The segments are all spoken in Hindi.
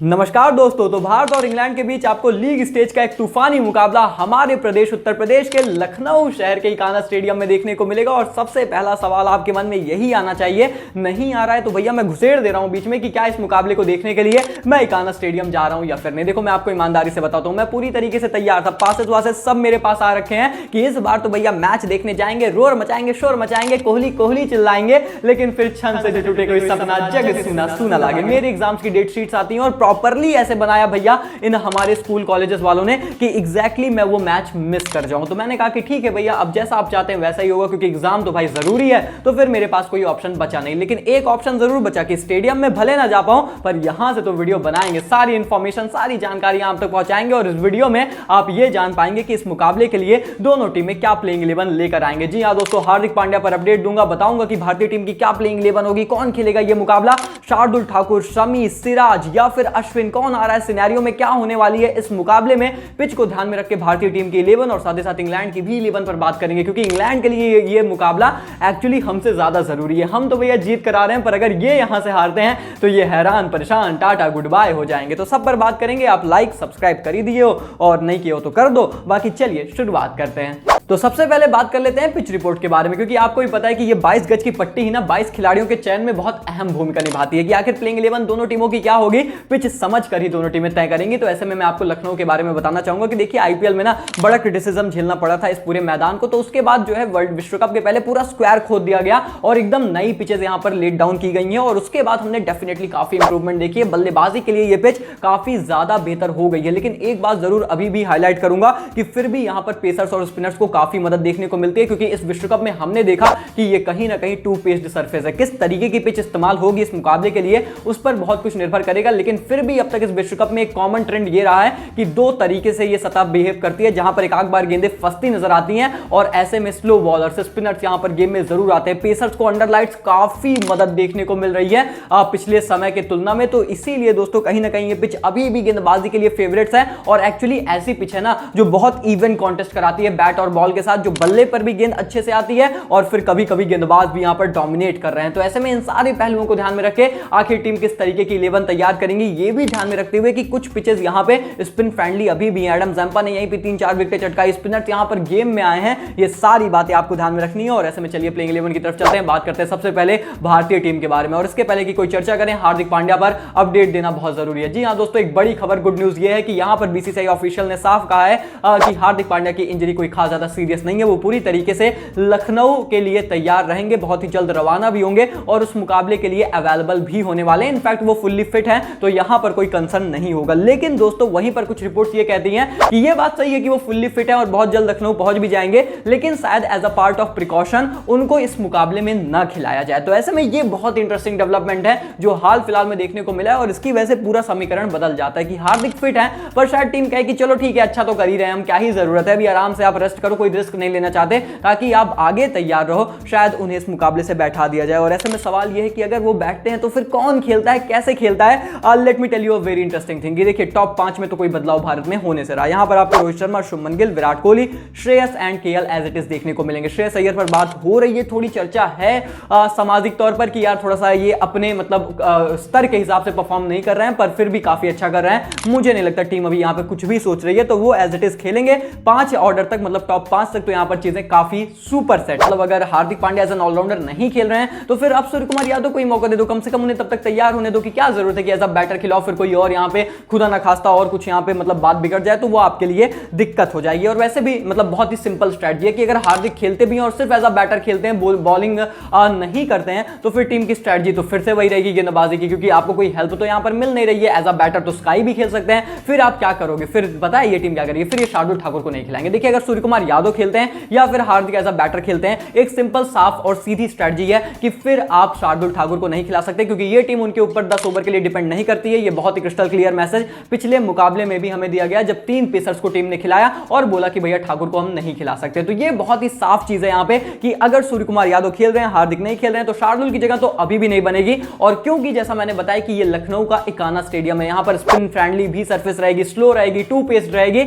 नमस्कार दोस्तों। तो भारत और इंग्लैंड के बीच आपको लीग स्टेज का एक तूफानी मुकाबला हमारे प्रदेश उत्तर प्रदेश के लखनऊ शहर के इकाना स्टेडियम में देखने को मिलेगा। और सबसे पहला सवाल आपके मन में यही आना चाहिए, नहीं आ रहा है तो भैया मैं घुसेड़ दे रहा हूं बीच में कि क्या इस मुकाबले को देखने के लिए मैं इकाना स्टेडियम जा रहा हूं या फिर नहीं। देखो मैं आपको ईमानदारी से बताता हूं, मैं पूरी तरीके से तैयार था, पासेस वासेस सब मेरे पास आ रखे हैं कि इस बार तो भैया मैच देखने जाएंगे, रोर मचाएंगे, शोर मचाएंगे, कोहली कोहली चिल्लाएंगे। लेकिन फिर छन से जो टूटे कोई सपना जग सुना सुना लागे। मेरे एग्जाम्स की डेट शीट्स आती हैं और प्रॉपरली ऐसे बनाया भैया इन हमारे स्कूल कॉलेजेस वालों ने कि एग्जैक्टली मैं वो मैच मिस कर जाऊं। तो मैंने कहा कि ठीक है भैया, अब जैसा आप चाहते हैं वैसा ही होगा, क्योंकि एग्जाम तो भाई जरूरी है। तो फिर मेरे पास कोई ऑप्शन बचा नहीं, लेकिन एक ऑप्शन जरूर बचा कि स्टेडियम में भले ना जा पाऊं पर यहां से तो वीडियो बनाएंगे, सारी इंफॉर्मेशन सारी जानकारियां आप तक पहुंचाएंगे। और इस वीडियो में आप ये जान पाएंगे कि इस मुकाबले के लिए दोनों टीमें क्या प्लेइंग 11 लेकर आएंगे। जी हां दोस्तों, हार्दिक पांड्या पर अपडेट दूंगा, बताऊंगा कि भारतीय टीम की क्या प्लेइंग 11 होगी, कौन खेलेगा यह मुकाबला, शार्दुल ठाकुर, शमी, सिराज या फिर अश्विन, कौन आ रहा है, सिनेरियो में क्या होने वाली है इस मुकाबले में। पिच को ध्यान में रख के भारतीय टीम की 11 और साथ ही साथ इंग्लैंड की भी 11 पर बात करेंगे, क्योंकि इंग्लैंड के लिए ये मुकाबला एक्चुअली हमसे ज्यादा जरूरी है। हम तो भैया जीत कर आ रहे हैं, पर अगर ये यहां से हारते हैं तो ये हैरान परेशान टाटा गुड बाय हो जाएंगे। तो सब पर बात करेंगे। आप लाइक सब्सक्राइब कर ही दिए हो और नहीं किए हो तो कर दो। बाकी चलिए शुरुआत करते हैं। तो सबसे पहले बात कर लेते हैं पिच रिपोर्ट के बारे में, क्योंकि आपको भी पता है कि ये 22 गज की पट्टी ही ना 22 खिलाड़ियों के चयन में बहुत अहम भूमिका निभाती है कि आखिर प्लेइंग 11 दोनों टीमों की क्या होगी, पिच समझ कर ही दोनों टीमें तय करेंगी। तो ऐसे में मैं आपको लखनऊ के बारे में बताना चाहूंगा कि देखिए आईपीएल में ना बड़ा क्रिटिसिज्म झेलना पड़ा था इस पूरे मैदान को। तो उसके बाद जो है वर्ल्ड विश्व कप के पहले पूरा स्क्वायर खोद दिया गया और एकदम नई पिचेस यहां पर लेट डाउन की गई हैं। और उसके बाद हमने डेफिनेटली काफी इंप्रूवमेंट देखी है, बल्लेबाजी के लिए ये पिच काफी ज्यादा बेहतर हो गई है। लेकिन एक बात जरूर अभी भी हाईलाइट करूंगा कि फिर भी यहां पर पेसर्स और स्पिनर्स को काफी मदद देखने को मिलती है, क्योंकि इस विश्व कप में हमने देखा कि ये कहीं ना कहीं टू पेस्ड सरफेस है। किस तरीके की पिच इस्तेमाल होगी इस मुकाबले के लिए उस पर बहुत कुछ निर्भर करेगा। लेकिन फिर भी अब तक इस विश्व कप में एक कॉमन ट्रेंड ये रहा है कि दो तरीके से ये सतह बिहेव करती है, जहां पर एक आध बार गेंदें फंसती नजर आती हैं और ऐसे में स्लो बॉलर्स स्पिनर्स यहां पर गेम में जरूर आते हैं। पेसर्स को अंडर लाइट्स काफी मदद देखने को मिल रही है पिछले समय की तुलना में। तो इसीलिए दोस्तों कहीं ना कहीं ये पिच अभी भी गेंदबाजी के लिए फेवरेट्स है और एक्चुअली ऐसी पिच है ना जो बहुत इवन कॉन्टेस्ट कराती है बैट और बॉल के साथ, जो बल्ले पर भी गेंद अच्छे से आती है और फिर कभी कभी गेंदबाज भी यहां पर डोमिनेट कर रहे हैं। तो ऐसे में इन सारे पहलुओं को ध्यान में रख के आखिर टीम किस तरीके की 11 तैयार करेंगी ये भी ध्यान में रखते हुए कि कुछ पिचेस यहां पे स्पिन फ्रेंडली अभी भी हैं। एडम जंपा ने यहीं पे 3-4 विकेट चटकाई, स्पिनर्स यहां पर गेम में आए हैं, ये सारी बातें आपको ध्यान में रखनी है। और ऐसे में चलिए प्लेइंग 11 की तरफ चलते हैं, बात करते हैं सबसे पहले भारतीय टीम के बारे में। और इसके पहले की कोई चर्चा करें, हार्दिक पांड्या पर अपडेट देना बहुत जरूरी है। जी हां दोस्तों, एक बड़ी खबर, गुड न्यूज ये है कि यहां पर बीसीसीआई ऑफिशियल ने साफ कहा है कि हार्दिक पांड्या की इंजरी कोई खास ज्यादा सीरियस नहीं है, वो पूरी तरीके से लखनऊ के लिए तैयार रहेंगे, बहुत ही जल्द रवाना भी होंगे और उस मुकाबले के लिए अवेलेबल भी होने वाले हैं। इनफैक्ट वो फुल्ली फिट हैं, तो यहां पर कोई कंसर्न नहीं होगा। लेकिन दोस्तों वहीं पर कुछ रिपोर्ट्स ये कहती हैं कि ये बात सही है कि वो फुल्ली फिट है और बहुत जल्द लखनऊ पहुंच भी जाएंगे, लेकिन शायद as a part of precaution उनको इस मुकाबले में न खिलाया जाए। तो ऐसे में ये बहुत इंटरेस्टिंग डेवलपमेंट है जो हाल फिलहाल में देखने को मिला है और इसकी वजह से पूरा समीकरण बदल जाता है कि हार्दिक फिट है पर शायद टीम कहे कि चलो ठीक है, अच्छा तो कर ही रहे हैं हम, क्या ही जरूरत है, अभी आराम से आप रेस्ट करो, कोई रिस्क नहीं लेना चाहते ताकि आप आगे तैयार रहो, शायद उन्हें इस मुकाबले से बैठा दिया जाए। और ऐसे में सवाल यह है कि अगर वो बैठते हैं तो फिर कौन खेलता है, कैसे खेलता है। Let me tell you a very interesting thing. देखिए टॉप 5 में तो कोई बदलाव भारत में होने से रहा। यहां पर आपको Rohit Sharma, Shubman Gill, Virat Kohli, Shreyas and KL as it is देखने को मिलेंगे। श्रेयस अय्यर पर बात हो रही है, थोड़ी चर्चा है सामाजिक तौर पर कि यार थोड़ा सा ये अपने मतलब स्तर के हिसाब से परफॉर्म नहीं कर रहे हैं, पर फिर भी काफी अच्छा कर रहे हैं। मुझे नहीं लगता टीम अभी यहां पे कुछ भी सोच रही है, तो वो एज इट इज खेलेंगे 5 ऑर्डर तक, मतलब टॉप 5 तक। तो यहां पर चीजें काफी सुपर सेट, मतलब अगर Hardik Pandya as an allrounder नहीं खेल रहे हैं तो फिर अब सूर्य कुमार यादव को ही मौका दे दो, कम से कम उन्हें तब तक तैयार होने दो कि क्या जरूरत है कि एज अ बैटर खिलाओ, फिर कोई और यहां पे खुदा ना खास्ता और कुछ यहां पे मतलब बात बिगड़ जाए तो वो आपके लिए दिक्कत हो जाएगी। और वैसे भी मतलब बहुत ही सिंपल स्ट्रेटजी है कि अगर हार्दिक खेलते भी हैं और सिर्फ एज अ बैटर खेलते हैं, बॉलिंग नहीं करते हैं, तो फिर टीम की स्ट्रेटजी तो फिर से वही रहेगी गेंदबाजी की, क्योंकि आपको कोई हेल्प तो यहां पर मिल नहीं रही है। एज अ बैटर तो स्काई भी खेल सकते हैं, फिर आप क्या करोगे, फिर बताए ये टीम क्या करेगी, फिर ये शार्दुल ठाकुर को नहीं खिलाएंगे। देखिए अगर सूर्य कुमार यादव खेलते हैं या फिर हार्दिक एज अ बैटर खेलते हैं, एक सिंपल साफ और सीधी स्ट्रेटजी है कि फिर आप शार्दुल ठाकुर को नहीं खिला सकते, क्योंकि ये टीम उनके ऊपर 10 ओवर के लिए डिपेंड नहीं करती है। ये बहुत ही क्रिस्टल क्लियर मैसेज पिछले मुकाबले में भी हमें दिया गया जब 3 पेसर्स को टीम ने खिलाया और बोला कि भैया ठाकुर को हम नहीं खिला सकते। तो ये बहुत ही साफ चीज है यहां पे कि अगर सूर्य कुमार यादव खेल रहे हैं, हार्दिक नहीं खेल रहे हैं, तो शार्दुल की जगह तो अभी भी नहीं बनेगी। और क्योंकि जैसा मैंने बताया कि ये लखनऊ का इकाना स्टेडियम है, यहां पर स्पिन फ्रेंडली भी सरफेस रहेगी, स्लो रहेगी, टू पेस्ड रहेगी,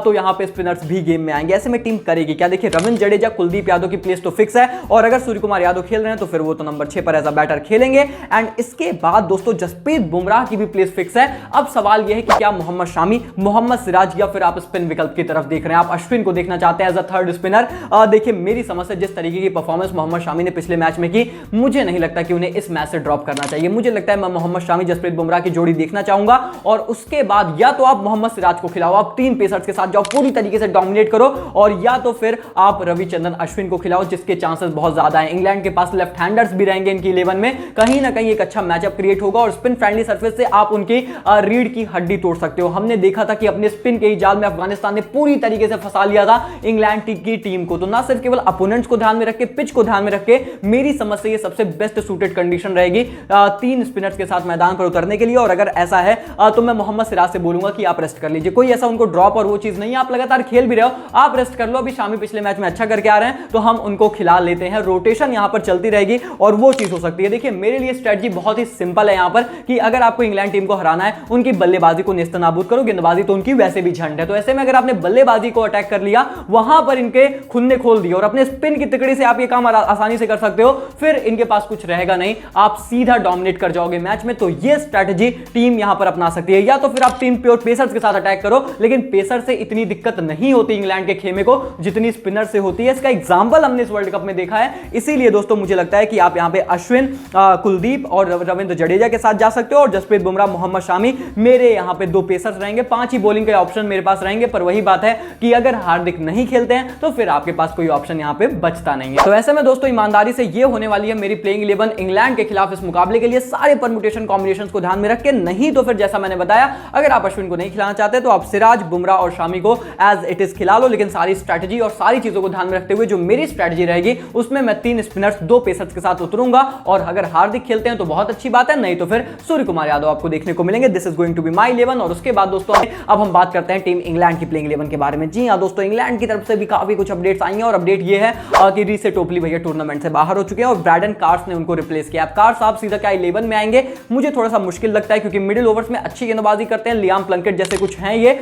तो यहां पे स्पिनर्स भी गेम में आएंगे। ऐसे में टीम करेगी क्या? देखिए रविंद्र जडेजा, कुलदीप यादव की प्लेस तो फिक्स है और अगर सूर्य कुमार यादव खेल रहे हैं तो फिर वो तो नंबर 6 पर एज अ बैटर खेलेंगे। एंड इसके बाद दोस्तों जसप्रीत बुमराह की भी वेस्टइंडीज फिक्स है। अब सवाल यह है कि क्या मोहम्मद शामी, मोहम्मद सिराज या फिर आप स्पिन विकल्प की तरफ देख रहे हैं, आप अश्विन को देखना चाहते हैं एज अ थर्ड स्पिनर। देखिए मेरी समझ से जिस तरीके की परफॉर्मेंस मोहम्मद शामी ने पिछले मैच में की, मुझे नहीं लगता कि उन्हें इस मैच से ड्रॉप करना चाहिए। मुझे लगता है मैं मोहम्मद शामी जसप्रीत बुमराह की जोड़ी देखना चाहूंगा और उसके बाद या तो आप मोहम्मद सिराज को खिलाओ, आप 3 पेसर्स के साथ जाओ, पूरी तरीके से डोमिनेट करो, और या तो फिर आप रविचंद्रन अश्विन को खिलाओ जिसके चांसेस बहुत ज्यादा हैं। इंग्लैंड के पास लेफ्ट हैंडर्स भी रहेंगे इनकी 11 में, कहीं ना कहीं एक अच्छा मैचअप क्रिएट होगा और स्पिन फ्रेंडली सरफेस से आप उनकी रीढ़ की हड्डी तोड़ सकते हो। हमने देखा था कि अपने स्पिन के ही जाल में अफगानिस्तान ने पूरी तरीके से फंसा लिया था इंग्लैंड की टीम को। तो ना सिर्फ केवल अपोनेंट्स को ध्यान में रख के, पिच को ध्यान में रख के, मेरी समझ से ये सबसे बेस्ट सूटेड कंडीशन रहेगी 3 स्पिनर्स के साथ मैदान पर उतरने के लिए। और अगर ऐसा है तो मैं मोहम्मद सिराज से बोलूंगा कि आप रेस्ट कर लीजिए, कोई ऐसा उनको ड्रॉप और वो चीज नहीं है, आप लगातार खेल भी रहे हो, आप रेस्ट कर लो। अभी शामी पिछले मैच में अच्छा करके आ रहे हैं तो हम उनको खिला लेते हैं, रोटेशन यहां पर चलती रहेगी और वो चीज हो सकती है। देखिए मेरे लिए स्ट्रेटजी बहुत ही सिंपल है यहां पर कि अगर आपको इंग्लैंड टीम को हराना है, उनकी बल्लेबाजी को नेस्तनाबूद करो, गेंदबाजी तो उनकी वैसे भी झंड है। तो ऐसे में अगर आपने बल्लेबाजी को अटैक कर लिया, वहां पर इनके खुन्ने खोल दिए और अपने स्पिन की तिकड़ी से आप ये काम आसानी से कर सकते हो, फिर इनके पास कुछ रहेगा नहीं, आप सीधा डोमिनेट कर जाओगे मैच में। तो ये स्ट्रेटजी टीम यहां पर अपना सकती है। या तो फिर आप टीम प्योर पेसर्स के साथ अटैक करो, लेकिन पेसर से इतनी दिक्कत नहीं होती इंग्लैंड के खेमे को जितनी स्पिनर से होती है। इसका एग्जांपल हमने इस वर्ल्ड कप में देखा है। इसीलिए दोस्तों मुझे लगता है कि आप यहां पे अश्विन, कुलदीप और रविंद्र जडेजा के साथ जा सकते हो और जसप्रीत बुमराह, मोहम्मद शामी, मेरे यहां पे 2 पेसर्स रहेंगे, 5 ही बॉलिंग के ऑप्शन मेरे पास रहेंगे। पर वही बात है कि अगर हार्दिक नहीं खेलते हैं तो फिर आपके पास कोई ऑप्शन यहां पे बचता नहीं है। तो ऐसे में दोस्तों ईमानदारी से ये होने वाली है मेरी प्लेइंग 11 इंग्लैंड के खिलाफ इस मुकाबले के लिए, सारे परम्यूटेशन कॉम्बिनेशंस को ध्यान में रख के। नहीं तो फिर जैसा मैंने बताया, अगर आप अश्विन को नहीं खिलाना चाहते तो आप सिराज, बुमराह और शामी को एज इट इज खिला लो, लेकिन सारी स्ट्रैटेजी और सारी चीजों को ध्यान में रखते हुए जो मेरी स्ट्रैटेजी रहेगी उसमें मैं 3 स्पिनर्स, 2 पेसर्स के साथ उतरूंगा। और अगर हार्दिक खेलते हैं तो बहुत अच्छी बात है, नहीं तो फिर सूर्य कुमार यादव आपको देखने को मिलेंगे। This is going to be my 11। और उसके बाद दोस्तों अब हम बात करते हैं टीम इंग्लैंड की प्लेइंग 11 के बारे में। जी हां दोस्तों, इंग्लैंड की तरफ से भी काफी कुछ अपडेट्स आई हैं और अपडेट ये है कि रीसे टोपली भैया टूर्नामेंट से बाहर हो चुके हैं और ब्रैडन कार्स ने उनको रिप्लेस किया। अब कार्स साहब सीधा क्या 11 में आएंगे, मुझे थोड़ा सा मुश्किल लगता है क्योंकि मिडिल ओवर्स में अच्छी गेंदबाजी करते हैं, लियाम प्लंकेट जैसे कुछ हैं, ये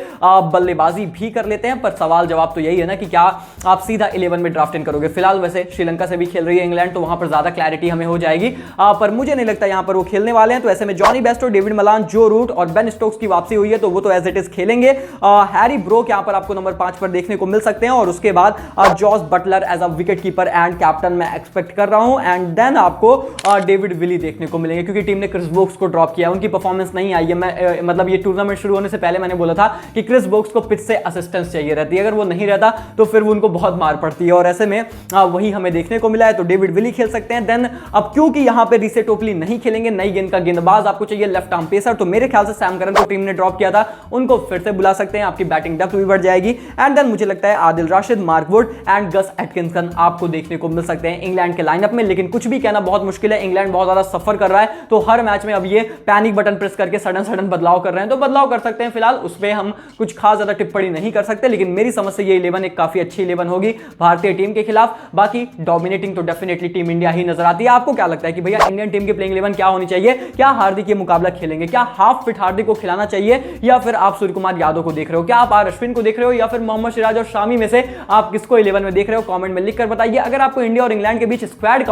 बल्लेबाजी भी कर लेते हैं। पर सवाल जवाब तो यही है ना कि क्या आप सीधा 11 में ड्राफ्ट इन करोगे। फिलहाल वैसे श्रीलंका से भी खेल रही है इंग्लैंड, तो वहां पर ज्यादा क्लैरिटी हमें हो जाएगी, पर मुझे नहीं लगता यहां पर वो खेलने वाले हैं। तो ऐसे में जॉनी बेस्टो, डेविड मलान, जो रूट और बेन स्टोक्स की वापसी हुई है तो वो तो एज इट इज खेलेंगे। हैरी ब्रोक यहां पर आपको नंबर 5 पर देखने को मिल सकते हैं और उसके बाद Jos Buttler as a wicket keeper and captain मैं एक्सपेक्ट कर रहा हूं। एंड देन आपको डेविड विली देखने को मिलेंगे क्योंकि टीम ने क्रिस वोक्स को ड्रॉप किया, उनकी परफॉर्मेंस नहीं आई है। मैं मतलब ये टूर्नामेंट शुरू होने से पहले मैंने बोला था कि क्रिस वोक्स को पिच से असिस्टेंस चाहिए रहती है, अगर वो नहीं रहता तो फिर वो उनको बहुत मार पड़ती है और ऐसे में वही हमें देखने को मिला है। तो डेविड विली खेल सकते हैं। देन अब क्योंकि यहां पे रीसे टोपली नहीं खेलेंगे, नई गेंद का गेंदबाज आपको चाहिए, लेफ्ट आर्म पेसर, तो मेरे ख्याल से सैम करन को टीम ने ड्रॉप किया था, उनको फिर से बुला सकते हैं, आपकी बैटिंग डेप्थ भी बढ़ जाएगी। एंड देन मुझे लगता है Adil Rashid, Mark Wood and Gus Atkinson आपको देखने को मिल सकते हैं इंग्लैंड के लाइनअप में। लेकिन कुछ भी कहना बहुत मुश्किल है, इंग्लैंड बहुत ज्यादा सफर कर रहा है, तो हर मैच में अब ये पैनिक बटन प्रेस करके सडन बदलाव कर रहे हैं, तो बदलाव कर सकते हैं। फिलहाल उस पर हम कुछ खास ज्यादा टिप्पणी नहीं कर सकते, लेकिन मेरी समझ से ये 11 एक काफी अच्छी 11 होगी भारतीय टीम के खिलाफ। बाकी डोमिनेटिंग तो डेफिनेटली टीम इंडिया ही नजर आती है। आपको क्या लगता है कि भैया इंडियन टीम की प्लेइंग 11 क्या होनी चाहिए? क्या हार्दिक ये मुकाबला खेलेंगे? क्या हाफ फिट हार्दिक को खिलाना चाहिए या फिर आप सूर्य कुमार यादव को देख रहे हो? क्या आप अश्विन को देख रहे हो या फिर मोहम्मद सिराज और शामी में से आप किसको 11 में देख रहे हो? कमेंट में लिखकर बताइए। अगर आपको इंडिया और इंग्लैंड के बीच स्क्वाड